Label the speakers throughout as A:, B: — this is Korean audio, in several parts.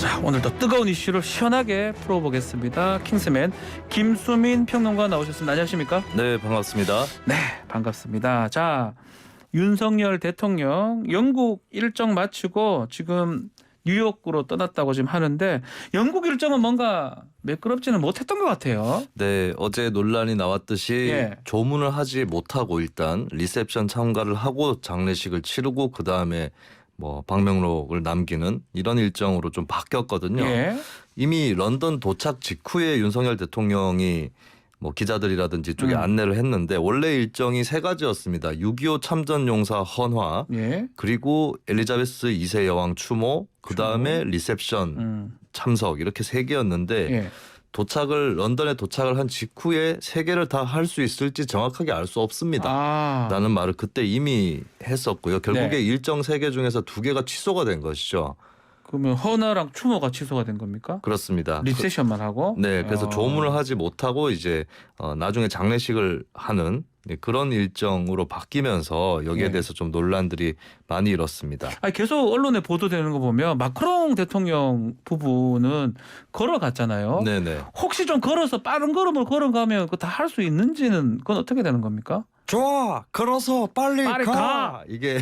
A: 자, 오늘도 뜨거운 이슈를 시원하게 풀어보겠습니다. 킹스맨 김수민 평론가 나오셨습니다. 안녕하십니까?
B: 네, 반갑습니다.
A: 네, 반갑습니다. 자, 윤석열 대통령 영국 일정 마치고 지금 뉴욕으로 떠났다고 지금 하는데 영국 일정은 뭔가 매끄럽지는 못했던 것 같아요.
B: 네, 어제 논란이 나왔듯이
A: 예.
B: 조문을 하지 못하고 일단 리셉션 참가를 하고 장례식을 치르고 그 다음에 뭐 방명록을 남기는 이런 일정으로 좀 바뀌었거든요.
A: 예.
B: 이미 런던 도착 직후에 윤석열 대통령이 뭐 기자들이라든지 쪽에 안내를 했는데 원래 일정이 세 가지였습니다. 6.25 참전용사 헌화,
A: 예.
B: 그리고 엘리자베스 2세 여왕 추모, 그 다음에 리셉션 참석 이렇게 세 개였는데
A: 예.
B: 런던에 도착을 한 직후에 세 개를 다 할 수 있을지 정확하게 알 수 없습니다.
A: 아.
B: 라는 말을 그때 이미 했었고요. 결국에
A: 네.
B: 일정 세 개 중에서 두 개가 취소가 된 것이죠.
A: 그러면 헌화랑 추모가 취소가 된 겁니까?
B: 그렇습니다.
A: 리셉션만 하고?
B: 네, 그래서 조문을 하지 못하고 이제 나중에 장례식을 하는 그런 일정으로 바뀌면서 여기에
A: 네.
B: 대해서 좀 논란들이 많이 일었습니다.
A: 아니, 계속 언론에 보도되는 거 보면 마크롱 대통령 부부는 걸어갔잖아요.
B: 네네.
A: 혹시 좀 걸어서 빠른 걸음을 걸어가면 그거 다 할 수 있는지는 그건 어떻게 되는 겁니까?
B: 좋아, 걸어서 빨리
A: 가.
B: 가. 이게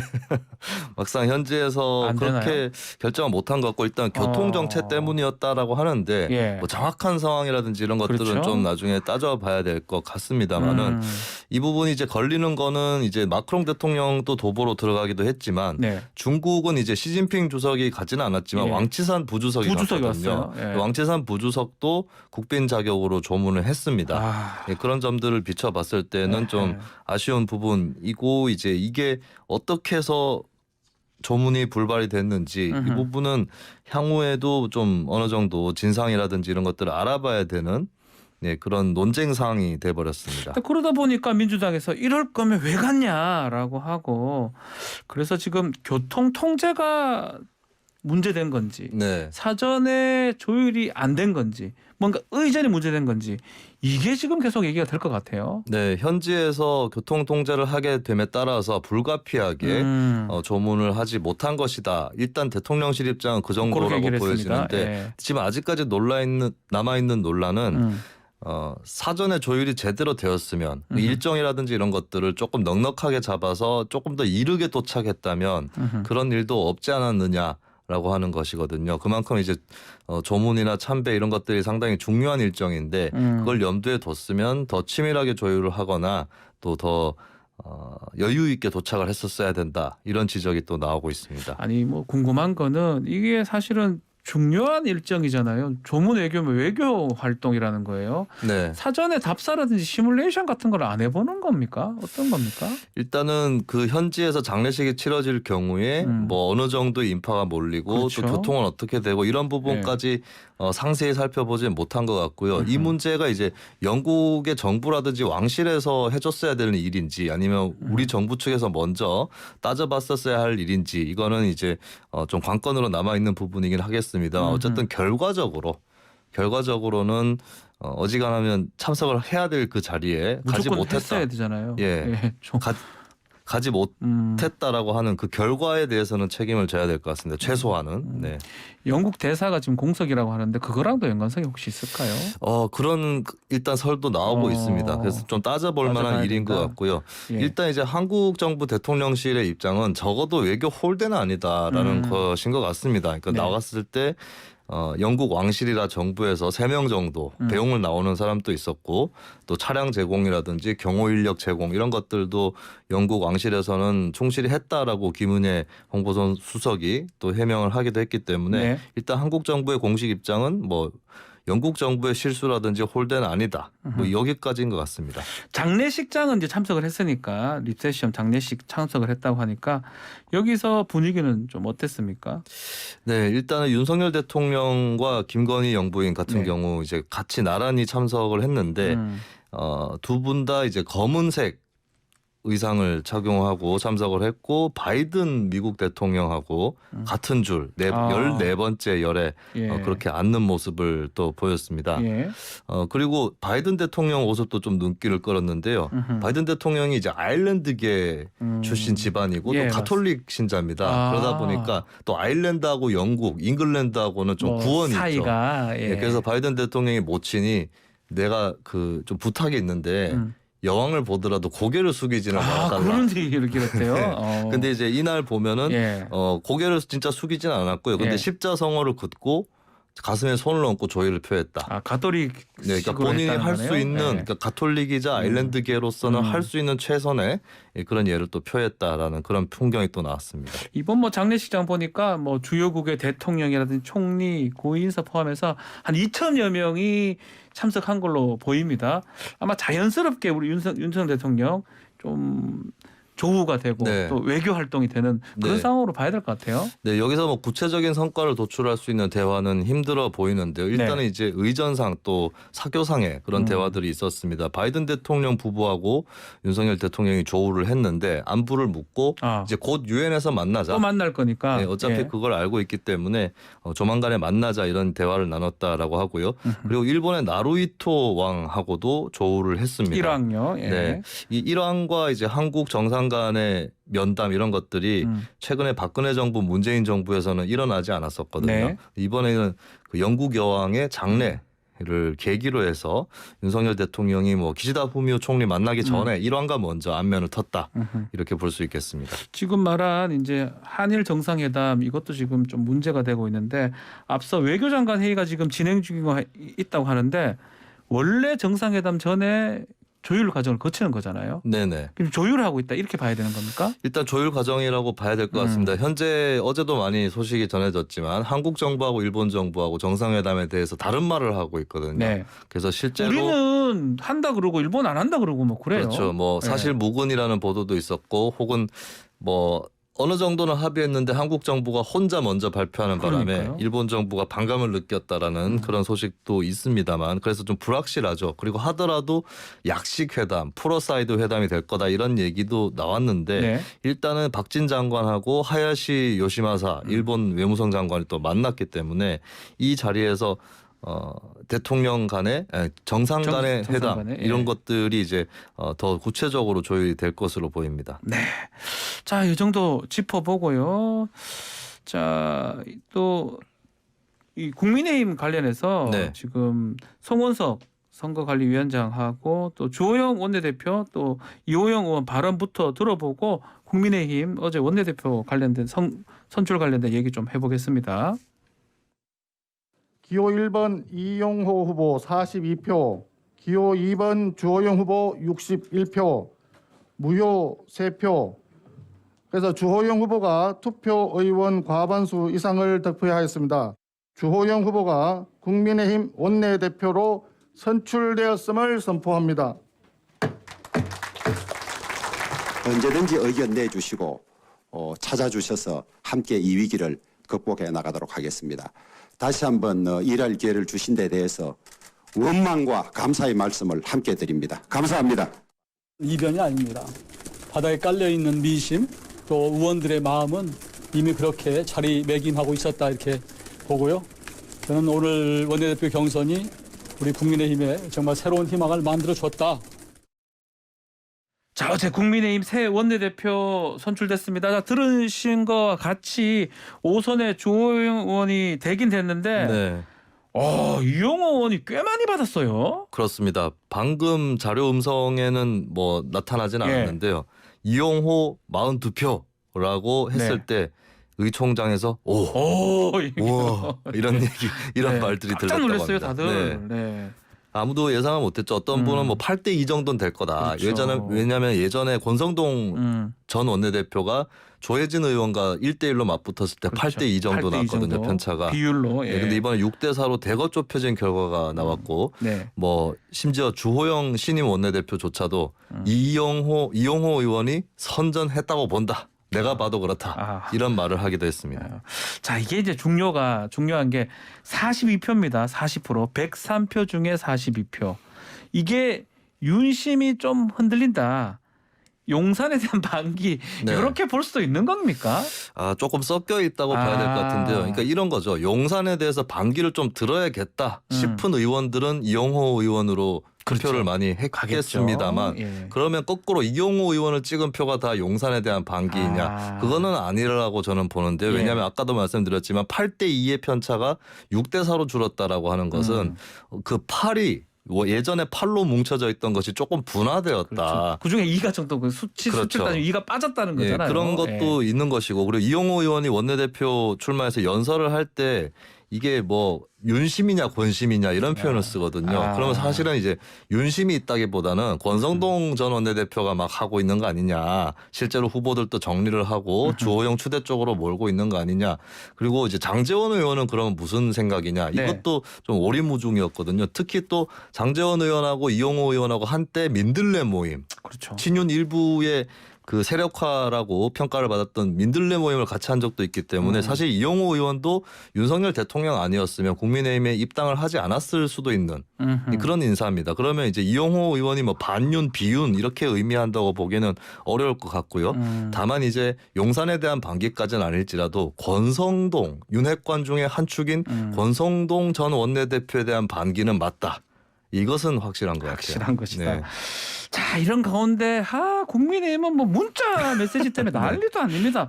B: 막상 현지에서
A: 안
B: 그렇게
A: 되나요?
B: 결정을 못한 것 같고 일단 교통 정체 때문이었다라고 하는데
A: 예.
B: 뭐 정확한 상황이라든지 이런 것들은
A: 그렇죠.
B: 좀 나중에 따져봐야 될 것 같습니다만은 이 부분이 이제 걸리는 거는 이제 마크롱 대통령도 도보로 들어가기도 했지만
A: 네.
B: 중국은 이제 시진핑 주석이 가지는 않았지만
A: 예.
B: 왕치산 부주석이
A: 부주석이
B: 갔거든요.
A: 왔어요. 예.
B: 왕치산 부주석도 국빈 자격으로 조문을 했습니다.
A: 아.
B: 예, 그런 점들을 비춰봤을 때는
A: 네.
B: 좀 아쉬운 부분이고 이제 이게 어떻게 해서 조문이 불발이 됐는지 이 부분은 향후에도 좀 어느 정도 진상이라든지 이런 것들을 알아봐야 되는 그런 논쟁 사항이 돼버렸습니다.
A: 그러다 보니까 민주당에서 이럴 거면 왜 갔냐라고 하고 그래서 지금 교통 통제가 문제된 건지
B: 네.
A: 사전에 조율이 안 된 건지 뭔가 의전이 문제된 건지 이게 지금 계속 얘기가 될 것 같아요.
B: 네, 현지에서 교통 통제를 하게 됨에 따라서 불가피하게 조문을 하지 못한 것이다. 일단 대통령실 입장은 그 정도라고
A: 그렇게 얘기를 했습니다.
B: 보여지는데
A: 예.
B: 지금 아직까지 남아있는 논란은 사전에 조율이 제대로 되었으면 일정이라든지 이런 것들을 조금 넉넉하게 잡아서 조금 더 이르게 도착했다면 그런 일도 없지 않았느냐라고 하는 것이거든요. 그만큼 이제 조문이나 참배 이런 것들이 상당히 중요한 일정인데 그걸 염두에 뒀으면 더 치밀하게 조율을 하거나 또 더 여유 있게 도착을 했었어야 된다. 이런 지적이 또 나오고 있습니다.
A: 아니 뭐 궁금한 거는 이게 사실은 중요한 일정이잖아요. 조문 외교면 외교 활동이라는 거예요.
B: 네.
A: 사전에 답사라든지 시뮬레이션 같은 걸 안 해보는 겁니까? 어떤 겁니까?
B: 일단은 그 현지에서 장례식이 치러질 경우에 뭐 어느 정도 인파가 몰리고
A: 그렇죠.
B: 또 교통은 어떻게 되고 이런 부분까지 상세히 살펴보지 못한 것 같고요. 이 문제가 이제 영국의 정부라든지 왕실에서 해줬어야 되는 일인지 아니면 우리 정부 측에서 먼저 따져봤었어야 할 일인지 이거는 이제 좀 관건으로 남아있는 부분이긴 하겠습니다. 어쨌든 결과적으로는 어지간하면 참석을 해야 될 그 자리에 가지
A: 무조건
B: 못했다.
A: 했어야 되잖아요.
B: 예. 가지 못했다라고 하는 그 결과에 대해서는 책임을 져야 될 것 같습니다. 최소한은. 네.
A: 영국 대사가 지금 공석이라고 하는데 그거랑도 연관성이 혹시 있을까요?
B: 그런 일단 설도 나오고 있습니다. 그래서 좀 따져볼 만한
A: 따져봐야
B: 일인 것
A: 된다.
B: 같고요.
A: 예.
B: 일단 이제 한국 정부 대통령실의 입장은 적어도 외교 홀대는 아니다라는 것인 것 같습니다. 그러니까
A: 네.
B: 나갔을 때 영국 왕실이나 정부에서 3명 정도 배웅을 나오는 사람도 있었고 또 차량 제공이라든지 경호 인력 제공 이런 것들도 영국 왕실에서는 충실히 했다라고 김은혜 홍보선 수석이 또 해명을 하기도 했기 때문에
A: 네.
B: 일단 한국 정부의 공식 입장은 뭐 영국 정부의 실수라든지 홀대는 아니다. 뭐 여기까지인 것 같습니다.
A: 장례식장은 이제 참석을 했으니까 리셉션 장례식 참석을 했다고 하니까 여기서 분위기는 좀 어땠습니까?
B: 네, 일단은 윤석열 대통령과 김건희 영부인 같은
A: 네.
B: 경우 이제 같이 나란히 참석을 했는데 두 분 다 이제 검은색 의상을 착용하고 참석을 했고 바이든 미국 대통령하고 같은 줄 14번째 열에
A: 예.
B: 그렇게 앉는 모습을 또 보였습니다.
A: 예.
B: 그리고 바이든 대통령 모습도 좀 눈길을 끌었는데요. 바이든 대통령이 이제 아일랜드계 출신 집안이고
A: 예,
B: 또 가톨릭 신자입니다.
A: 아.
B: 그러다 보니까 또 아일랜드하고 영국, 잉글랜드하고는 좀
A: 뭐
B: 구원이
A: 사이가
B: 있죠.
A: 예.
B: 예, 그래서 바이든 대통령의 모친이 내가 그 좀 부탁이 있는데 여왕을 보더라도 고개를 숙이지는 말아달라.
A: 그런 얘기를 길었대요.
B: 네. 근데 이제 이날 보면은
A: 예.
B: 고개를 진짜 숙이지는 않았고요. 근데
A: 예.
B: 십자성어를 긋고 가슴에 손을 얹고 조의를 표했다.
A: 가톨릭
B: 네, 그러니까 본인이 할 수 있는
A: 예.
B: 그러니까 가톨릭이자 아일랜드계로서는 할 수 있는 최선의 그런 예를 또 표했다라는 그런 풍경이 또 나왔습니다.
A: 이번 뭐 장례식장 보니까 뭐 주요국의 대통령이라든지 총리, 고위인사 포함해서 한 2천여 명이 참석한 걸로 보입니다. 아마 자연스럽게 우리 윤석열 대통령 좀 조우가 되고
B: 네.
A: 또 외교 활동이 되는 그런
B: 네.
A: 상황으로 봐야 될 것 같아요.
B: 네, 여기서 뭐 구체적인 성과를 도출할 수 있는 대화는 힘들어 보이는데요. 일단은
A: 네.
B: 이제 의전상 또 사교상의 그런 대화들이 있었습니다. 바이든 대통령 부부하고 윤석열 대통령이 조우를 했는데 안부를 묻고 이제 곧 유엔에서 만나자.
A: 또 만날 거니까.
B: 네, 어차피
A: 예.
B: 그걸 알고 있기 때문에 조만간에 만나자 이런 대화를 나눴다라고 하고요. 그리고 일본의 나루히토 왕하고도 조우를 했습니다.
A: 일왕요. 예.
B: 네, 이 일왕과 이제 한국 정상 간의 면담 이런 것들이 최근에 박근혜 정부, 문재인 정부에서는 일어나지 않았었거든요.
A: 네.
B: 이번에는 그 영국 여왕의 장례를 계기로 해서 윤석열 대통령이 뭐 기시다 후미오 총리 만나기 전에 일왕과 먼저 안면을 텄다 이렇게 볼 수 있겠습니다.
A: 지금 말한 이제 한일 정상회담 이것도 지금 좀 문제가 되고 있는데 앞서 외교장관 회의가 지금 진행 중이고 있다고 하는데 원래 정상회담 전에 조율 과정을 거치는 거잖아요.
B: 네네.
A: 그럼 조율을 하고 있다 이렇게 봐야 되는 겁니까?
B: 일단 조율 과정이라고 봐야 될 것 같습니다. 현재 어제도 많이 소식이 전해졌지만 한국 정부하고 일본 정부하고 정상회담에 대해서 다른 말을 하고 있거든요.
A: 네.
B: 그래서 실제로
A: 우리는 한다 그러고 일본 안 한다 그러고 뭐 그래요.
B: 그렇죠. 뭐 사실 무근이라는 보도도 있었고 혹은 뭐 어느 정도는 합의했는데 한국 정부가 혼자 먼저 발표하는 바람에
A: 그러니까요.
B: 일본 정부가 반감을 느꼈다라는 그런 소식도 있습니다만 그래서 좀 불확실하죠. 그리고 하더라도 약식 회담, 프로사이드 회담이 될 거다 이런 얘기도 나왔는데
A: 네.
B: 일단은 박진 장관하고 하야시 요시마사 일본 외무성 장관이 또 만났기 때문에 이 자리에서 대통령 간의 정상 간의
A: 정상
B: 회담
A: 간의,
B: 이런
A: 예.
B: 것들이 이제 더 구체적으로 조율이 될 것으로 보입니다.
A: 네. 자, 이 정도 짚어보고요. 자, 또 이 국민의힘 관련해서
B: 네.
A: 지금 송원석 선거관리위원장하고 또 주호영 원내대표 또 이호영 의원 발언부터 들어보고 국민의힘 어제 원내대표 관련된 선출 관련된 얘기 좀 해보겠습니다.
C: 기호 1번 이용호 후보 42표, 기호 2번 주호영 후보 61표, 무효 3표. 그래서 주호영 후보가 투표 의원 과반수 이상을 득표하였습니다. 주호영 후보가 국민의힘 원내대표로 선출되었음을 선포합니다.
D: 언제든지 의견 내주시고 찾아주셔서 함께 이 위기를 극복해 나가도록 하겠습니다. 다시 한번 일할 기회를 주신 데 대해서 원망과 감사의 말씀을 함께 드립니다. 감사합니다.
E: 이변이 아닙니다. 바닥에 깔려있는 미심 또 의원들의 마음은 이미 그렇게 자리매김하고 있었다 이렇게 보고요. 저는 오늘 원내대표 경선이 우리 국민의힘에 정말 새로운 희망을 만들어줬다.
A: 자, 어제 국민의힘 새 원내대표 선출됐습니다. 자, 들으신 것과 같이 5선에 주호영 의원이 되긴 됐는데
B: 네.
A: 이용호 의원이 꽤 많이 받았어요.
B: 그렇습니다. 방금 자료 음성에는 뭐 나타나진
A: 예.
B: 않았는데요. 이용호 42표라고 했을
A: 네.
B: 때 의총장에서 우와 이런 얘기 이런
A: 네,
B: 말들이
A: 깜짝
B: 들렸다고
A: 놀랐어요,
B: 합니다.
A: 다들.
B: 네.
A: 네.
B: 아무도 예상을 못했죠. 어떤 분은 뭐 8대 2 정도는 될 거다.
A: 그렇죠.
B: 왜냐하면 예전에 권성동 전 원내대표가 조혜진 의원과 1대1로 맞붙었을 때
A: 그렇죠.
B: 8대 2 정도
A: 8대 2
B: 났거든요.
A: 정도.
B: 편차가.
A: 비율로. 예.
B: 네, 근데 이번에 6대 4로 대거 좁혀진 결과가 나왔고
A: 네.
B: 뭐 심지어 주호영 신임 원내대표조차도 이용호 의원이 선전했다고 본다. 내가 봐도 그렇다. 이런 말을 하기도 했습니다.
A: 자, 이게 이제 중요한 게 42표입니다. 40%. 103표 중에 42표. 이게 윤심이 좀 흔들린다. 용산에 대한 반기
B: 네.
A: 이렇게 볼 수도 있는 겁니까?
B: 조금 섞여 있다고 봐야 될 것 같은데요. 그러니까 이런 거죠. 용산에 대해서 반기를 좀 들어야겠다 싶은 의원들은 이용호 의원으로 투표를 많이 했겠습니다만
A: 가겠죠. 예.
B: 그러면 거꾸로 이용호 의원을 찍은 표가 다 용산에 대한 반기냐 그거는 아니라고 저는 보는데요. 왜냐하면 아까도 말씀드렸지만 8대2의 편차가 6대4로 줄었다라고 하는 것은 그 8이 예전에 8로 뭉쳐져 있던 것이 조금 분화되었다.
A: 그렇죠. 그중에 2가 정도 그 수치를 따지면 2가 빠졌다는 거잖아요.
B: 그런 것도 있는 것이고 그리고 이용호 의원이 원내대표 출마해서 연설을 할 때 이게 뭐 윤심이냐 권심이냐 이런 표현을 쓰거든요. 그러면 사실은 이제 윤심이 있다기보다는 권성동 전 원내대표가 막 하고 있는 거 아니냐. 실제로 후보들도 정리를 하고 주호영 추대 쪽으로 몰고 있는 거 아니냐. 그리고 이제 장제원 의원은 그러면 무슨 생각이냐. 이것도 좀 오리무중이었거든요. 특히 또 장제원 의원하고 이용호 의원하고 한때 민들레 모임.
A: 그렇죠.
B: 친윤 일부의 그 세력화라고 평가를 받았던 민들레 모임을 같이 한 적도 있기 때문에 사실 이용호 의원도 윤석열 대통령 아니었으면 국민의힘에 입당을 하지 않았을 수도 있는 그런 인사입니다. 그러면 이제 이용호 의원이 뭐 반윤, 비윤 이렇게 의미한다고 보기에는 어려울 것 같고요. 다만 이제 용산에 대한 반기까지는 아닐지라도 권성동, 윤핵관 중에 한 축인 권성동 전 원내대표에 대한 반기는 맞다. 이것은 확실한 것 같아요.
A: 확실한 것이다.
B: 네.
A: 자, 이런 가운데 국민의힘은 뭐 문자 메시지 때문에 난리도 아닙니다.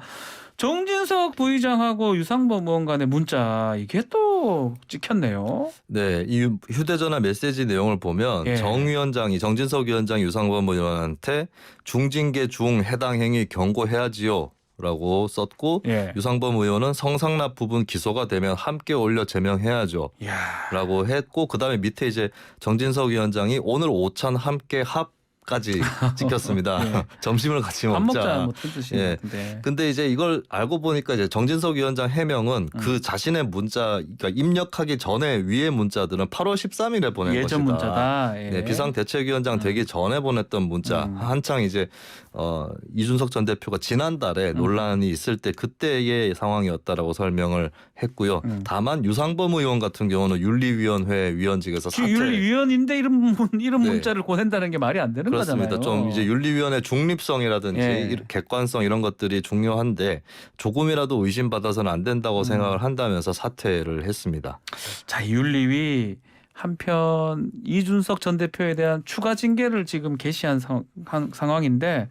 A: 정진석 부의장하고 유상범 의원 간의 문자 이게 또 찍혔네요.
B: 네, 이 휴대전화 메시지 내용을 보면 정 위원장이 정진석 위원장이 유상범 의원한테 중징계 중 해당 행위 경고해야지요. 라고 썼고 유상범 의원은 성상납 부분 기소가 되면 함께 올려 제명해야죠. 라고 했고 그다음에 밑에 이제 정진석 위원장이 오늘 오찬 함께 합까지 찍혔습니다. 점심을 같이 먹자.
A: 밥 먹자 뭐 뜻이 같은데.
B: 근데 이제 이걸 알고 보니까 이제 정진석 위원장 해명은 그 자신의 문자 그러니까 입력하기 전에 위에 문자들은 8월 13일에 보낸
A: 예전
B: 것이다.
A: 문자다.
B: 네, 비상대책위원장 되기 전에 보냈던 문자. 한창 이제 이준석 전 대표가 지난달에 논란이 있을 때 그때의 상황이었다라고 설명을 했고요. 다만 유상범 의원 같은 경우는 윤리위원회 위원직에서 사퇴.
A: 윤리위원인데 이런 문자를 보낸다는 게 말이 안 되는
B: 그렇습니다.
A: 거잖아요.
B: 좀 이제 윤리위원회 중립성이라든지 객관성 이런 것들이 중요한데 조금이라도 의심받아서는 안 된다고 생각을 한다면서 사퇴를 했습니다.
A: 자, 윤리위 한편 이준석 전 대표에 대한 추가 징계를 지금 개시한 상황인데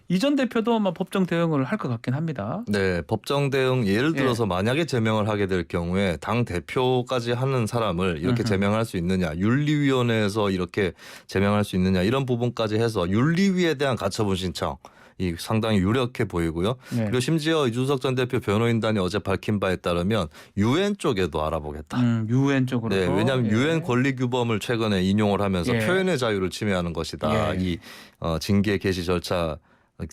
A: 이 전 대표도 막 법정 대응을 할 것 같긴 합니다.
B: 네, 법정 대응 예를 들어서 만약에 제명을 하게 될 경우에 당 대표까지 하는 사람을 이렇게 제명할 수 있느냐, 윤리위원회에서 이렇게 제명할 수 있느냐 이런 부분까지 해서 윤리위에 대한 가처분 신청. 이 상당히 유력해 보이고요. 그리고 심지어 이준석 전 대표 변호인단이 어제 밝힌 바에 따르면 유엔 쪽에도 알아보겠다.
A: 유엔 쪽으로.
B: 네, 왜냐하면 유엔 권리 규범을 최근에 인용을 하면서 표현의 자유를 침해하는 것이다. 이 징계 개시 절차,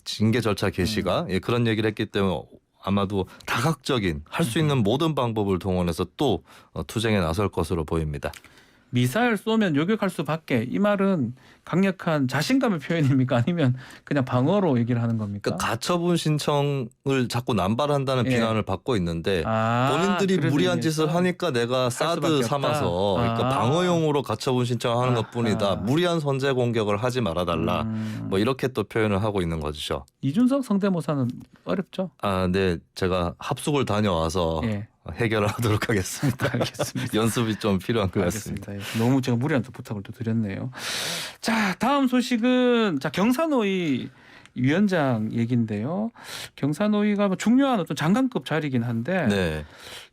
B: 징계 절차 개시가 그런 얘기를 했기 때문에 아마도 다각적인 할 수 있는 모든 방법을 동원해서 또 투쟁에 나설 것으로 보입니다.
A: 미사일 쏘면 요격할 수밖에 이 말은 강력한 자신감의 표현입니까? 아니면 그냥 방어로 얘기를 하는 겁니까?
B: 그러니까 가처분 신청을 자꾸 남발한다는 비난을 받고 있는데 본인들이 무리한 짓을 하니까 내가 사드 삼아서 그러니까 방어용으로 가처분 신청하는 것뿐이다. 무리한 선제 공격을 하지 말아달라. 뭐 이렇게 또 표현을 하고 있는 거죠.
A: 이준석 성대모사는 어렵죠?
B: 네, 제가 합숙을 다녀와서 해결을 하도록 하겠습니다.
A: 알겠습니다.
B: 연습이 좀 필요한 것 같습니다.
A: 너무 제가 무리한 또 부탁을 또 드렸네요. 자, 다음 소식은 경사노위 위원장 얘기인데요. 경사노위가 중요한 어떤 장관급 자리이긴 한데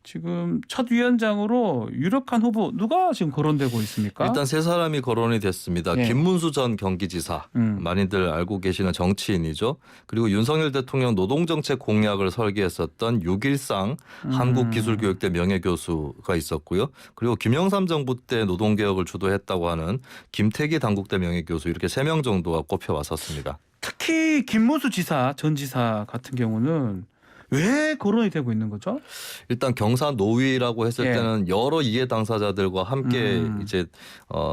A: 지금 첫 위원장으로 유력한 후보 누가 지금 거론되고 있습니까?
B: 일단 세 사람이 거론이 됐습니다. 김문수 전 경기지사 많이들 알고 계시는 정치인이죠. 그리고 윤석열 대통령 노동정책 공약을 설계했었던 6.13 한국기술교육대 명예교수가 있었고요. 그리고 김영삼 정부 때 노동개혁을 주도했다고 하는 김태기 당국대 명예교수 이렇게 3명 정도가 꼽혀왔었습니다.
A: 특히 김문수 지사 전 지사 같은 경우는 왜 거론이 되고 있는 거죠?
B: 일단 경사 노위라고 했을
A: 예.
B: 때는 여러 이해 당사자들과 함께 이제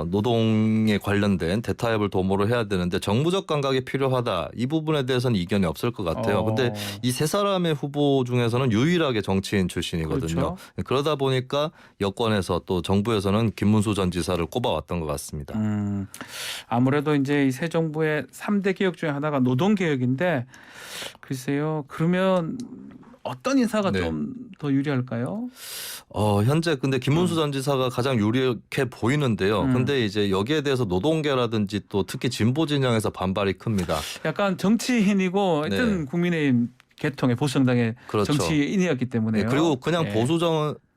B: 노동에 관련된 대타협을 도모를 해야 되는데 정무적 감각이 필요하다. 이 부분에 대해서는 이견이 없을 것 같아요. 근데 이 세 사람의 후보 중에서는 유일하게 정치인 출신이거든요.
A: 그렇죠.
B: 그러다 보니까 여권에서 또 정부에서는 김문수 전 지사를 꼽아왔던 것 같습니다.
A: 아무래도 이제 이 새 정부의 3대 개혁 중에 하나가 노동 개혁인데 글쎄요. 그러면 어떤 인사가
B: 네.
A: 좀 더 유리할까요?
B: 현재 근데 김문수 전 지사가 가장 유리해 보이는데요. 근데 이제 여기에 대해서 노동계라든지 또 특히 진보 진영에서 반발이 큽니다.
A: 약간 정치인이고 하여튼
B: 네.
A: 국민의힘 계통의 보수정당의
B: 그렇죠.
A: 정치인이었기 때문에요.
B: 네, 그리고 그냥
A: 예.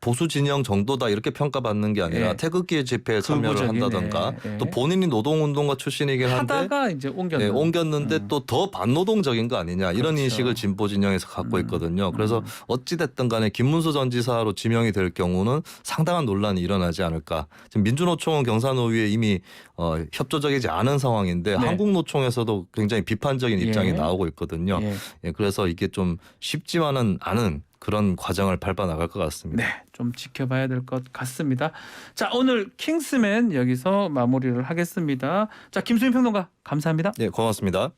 B: 보수 진영 정도다 이렇게 평가받는 게 아니라
A: 예.
B: 태극기 집회에 참여를
A: 극우적인,
B: 한다던가
A: 예.
B: 또 본인이 노동운동가 출신이긴 한데
A: 하다가 이제 옮겼는.
B: 네, 옮겼는데 또 더 반노동적인 거 아니냐 이런
A: 그렇죠.
B: 인식을 진보 진영에서 갖고 있거든요. 그래서 어찌 됐든 간에 김문수 전 지사로 지명이 될 경우는 상당한 논란이 일어나지 않을까. 지금 민주노총은 경사노위에 이미 협조적이지 않은 상황인데
A: 네.
B: 한국노총에서도 굉장히 비판적인 입장이
A: 예.
B: 나오고 있거든요.
A: 예.
B: 예, 그래서 이게 좀 쉽지만은 않은 그런 과정을 밟아 나갈 것 같습니다.
A: 네, 좀 지켜봐야 될 것 같습니다. 자, 오늘 킹스맨 여기서 마무리를 하겠습니다. 자, 김수민 평론가 감사합니다.
B: 네, 고맙습니다.